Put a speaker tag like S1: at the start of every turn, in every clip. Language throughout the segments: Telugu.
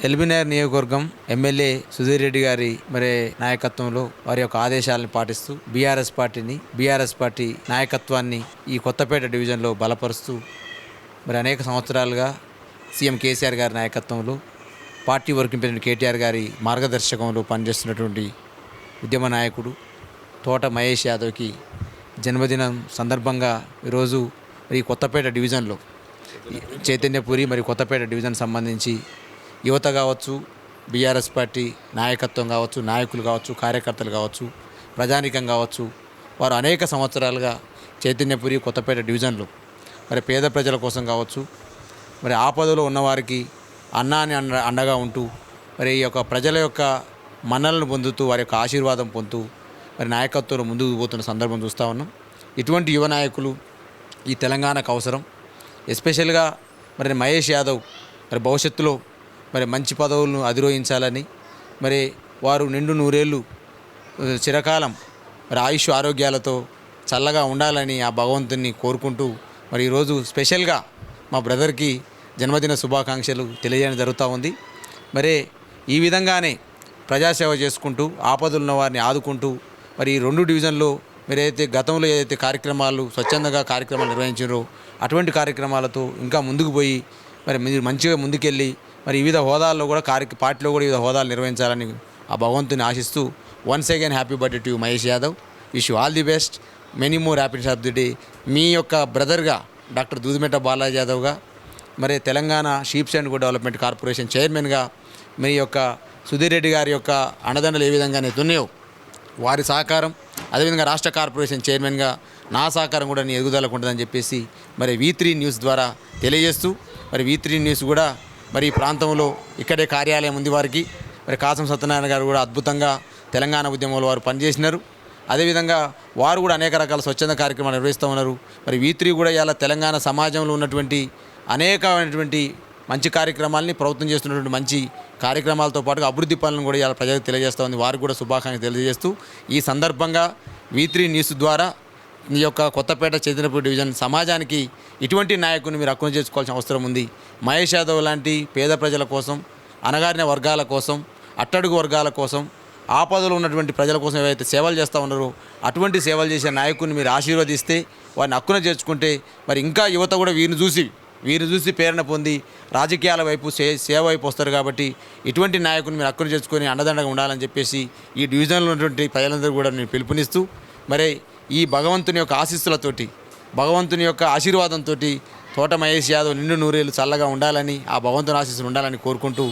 S1: ఎల్బీనగర్ నియోజకవర్గం ఎమ్మెల్యే సుధీర్ రెడ్డి గారి నాయకత్వంలో వారి యొక్క ఆదేశాలను పాటిస్తూ బీఆర్ఎస్ పార్టీ నాయకత్వాన్ని ఈ కొత్తపేట డివిజన్లో బలపరుస్తూ అనేక సంవత్సరాలుగా సీఎం కేసీఆర్ గారి నాయకత్వంలో పార్టీ వర్కింగ్ ప్రెసిడెంట్ కేటీఆర్ గారి మార్గదర్శకంలో పనిచేస్తున్నటువంటి ఉద్యమ నాయకుడు తోట మహేష్ యాదవ్కి జన్మదినం సందర్భంగా ఈరోజు ఈ కొత్తపేట డివిజన్లో చైతన్యపురి కొత్తపేట డివిజన్ సంబంధించి యువత కావచ్చు, బీఆర్ఎస్ పార్టీ నాయకత్వం కావచ్చు, నాయకులు కావచ్చు, కార్యకర్తలు కావచ్చు, ప్రజానీకం కావచ్చు, వారు అనేక సంవత్సరాలుగా చైతన్యపురి కొత్తపేట డివిజన్లో పేద ప్రజల కోసం కావచ్చు, ఆపదలో ఉన్నవారికి అన్నాన్ని అండగా ఉంటూ ఈ యొక్క ప్రజల యొక్క మన్నలను పొందుతూ వారి యొక్క ఆశీర్వాదం పొందుతూ నాయకత్వంలో ముందుకు పోతున్న సందర్భం చూస్తూ ఉన్నాం. ఇటువంటి యువ నాయకులు ఈ తెలంగాణకు అవసరం. ఎస్పెషల్గా మహేష్ యాదవ్ భవిష్యత్తులో మంచి పదవులను అధిరోహించాలని వారు నిండు నూరేళ్ళు చిరకాలం ఆయుష్ ఆరోగ్యాలతో చల్లగా ఉండాలని ఆ భగవంతుని కోరుకుంటూ ఈరోజు స్పెషల్గా మా బ్రదర్కి జన్మదిన శుభాకాంక్షలు తెలియజేయడం జరుగుతూ ఉంది. ఈ విధంగానే ప్రజాసేవ చేసుకుంటూ ఆపదలున్న వారిని ఆదుకుంటూ ఈ రెండు డివిజన్లో మీరైతే గతంలో ఏదైతే కార్యక్రమాలు స్వచ్ఛందంగా కార్యక్రమాలు నిర్వహించారో అటువంటి కార్యక్రమాలతో ఇంకా ముందుకు పోయి మీరు మంచిగా ముందుకెళ్ళి వివిధ హోదాల్లో కూడా పార్టీలో కూడా వివిధ హోదాలు నిర్వహించాలని ఆ భగవంతుని ఆశిస్తూ once again happy birthday to Mahesh Yadav. Wish you all the best, many more happiness of the day. మీ యొక్క బ్రదర్గా డాక్టర్ దూదిమెట్ట బాలాజీ యాదవ్గా Telangana sheeps and goat development corporation చైర్మన్గా మీ యొక్క సుధీర్ రెడ్డి గారి యొక్క అండదండలు ఏ విధంగా ఉన్నాయో వారి సహకారం, అదేవిధంగా రాష్ట్ర కార్పొరేషన్ చైర్మన్గా నా సహకారం కూడా నీ ఎదుగుదలకు ఉంటుందని చెప్పేసి V3 న్యూస్ ద్వారా తెలియజేస్తూ V3 న్యూస్ కూడా ఈ ప్రాంతంలో ఇక్కడే కార్యాలయం ఉంది వారికి. కాసం సత్యనారాయణ గారు కూడా అద్భుతంగా తెలంగాణ ఉద్యమంలో వారు పనిచేసినారు. అదేవిధంగా వారు కూడా అనేక రకాల స్వచ్ఛంద కార్యక్రమాలు నిర్వహిస్తూ ఉన్నారు. V3 కూడా ఇలా తెలంగాణ సమాజంలో ఉన్నటువంటి అనేకమైనటువంటి మంచి కార్యక్రమాలని ప్రభుత్వం చేస్తున్నటువంటి మంచి కార్యక్రమాలతో పాటుగా అభివృద్ధి పనులను కూడా ఇలా ప్రజలకు తెలియజేస్తూ ఉంది. వారికి కూడా శుభాకాంక్షలు తెలియజేస్తూ ఈ సందర్భంగా V3 న్యూస్ ద్వారా ఈ యొక్క కొత్తపేట చైతన్యపురి డివిజన్ సమాజానికి ఇటువంటి నాయకుని మీరు అక్కున చేసుకోవాల్సిన అవసరం ఉంది. మహేష్ యాదవ్ లాంటి పేద ప్రజల కోసం, అణగారిన వర్గాల కోసం, అట్టడుగు వర్గాల కోసం, ఆపదలు ఉన్నటువంటి ప్రజల కోసం ఏవైతే సేవలు చేస్తూ ఉన్నారో అటువంటి సేవలు చేసే నాయకుని మీరు ఆశీర్వదిస్తే వారిని అక్కున చేర్చుకుంటే ఇంకా యువత కూడా వీరిని చూసి ప్రేరణ పొంది రాజకీయాల వైపు సేవ వైపు వస్తారు. కాబట్టి ఇటువంటి నాయకుని మీరు అక్కున చేర్చుకొని అండదండగా ఉండాలని చెప్పేసి ఈ డివిజన్లో ఉన్నటువంటి ప్రజలందరూ కూడా నేను పిలుపునిస్తూ ఈ భగవంతుని యొక్క ఆశీస్సులతోటి, భగవంతుని యొక్క ఆశీర్వాదంతో తోట మహేష్ యాదవ్ నిండు నూరేళ్ళు చల్లగా ఉండాలని, ఆ భగవంతుని ఆశీస్సులు ఉండాలని కోరుకుంటూ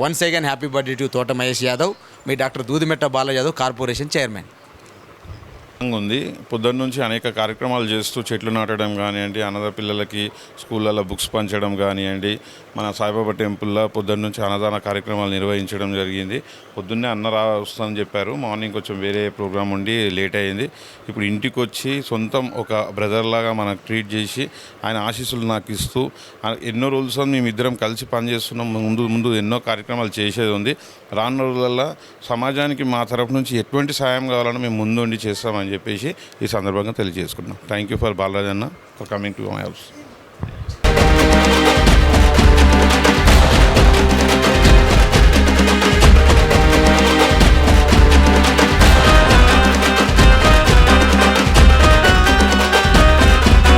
S1: once again happy birthday to Thota Mahesh Yadav. మీ doctor Doodimetta Balaji Yadav, corporation chairman.
S2: ఉంది. పొద్దున్న నుంచి అనేక కార్యక్రమాలు చేస్తూ చెట్లు నాటడం కానివ్వండి, అనాథ పిల్లలకి స్కూళ్ళల్లో బుక్స్ పంచడం కానివ్వండి, మన సాయిబాబా టెంపుల్లో పొద్దున్న నుంచి అన్నదాన కార్యక్రమాలు నిర్వహించడం జరిగింది. పొద్దున్నే అన్న వస్తుందని చెప్పారు, మార్నింగ్ కొంచెం వేరే ప్రోగ్రామ్ ఉండి లేట్ అయింది. ఇప్పుడు ఇంటికి వచ్చి సొంతం ఒక బ్రదర్లాగా మనకు ట్రీట్ చేసి ఆయన ఆశీస్సులు నాకు ఇస్తూ ఎన్నో రోజులు మేమిద్దరం కలిసి పనిచేస్తున్నాం. ముందు ఎన్నో కార్యక్రమాలు చేసేది ఉంది. రానున్న రోజులలో సమాజానికి మా తరఫు నుంచి ఎటువంటి సాయం కావాలన్నా మేము ముందుండి చేస్తామని చెప్పేసి ఈ సందర్భంగా తెలియజేసుకున్నాం. థ్యాంక్ యూ ఫర్ బాలాజీ అన్న for coming to my house.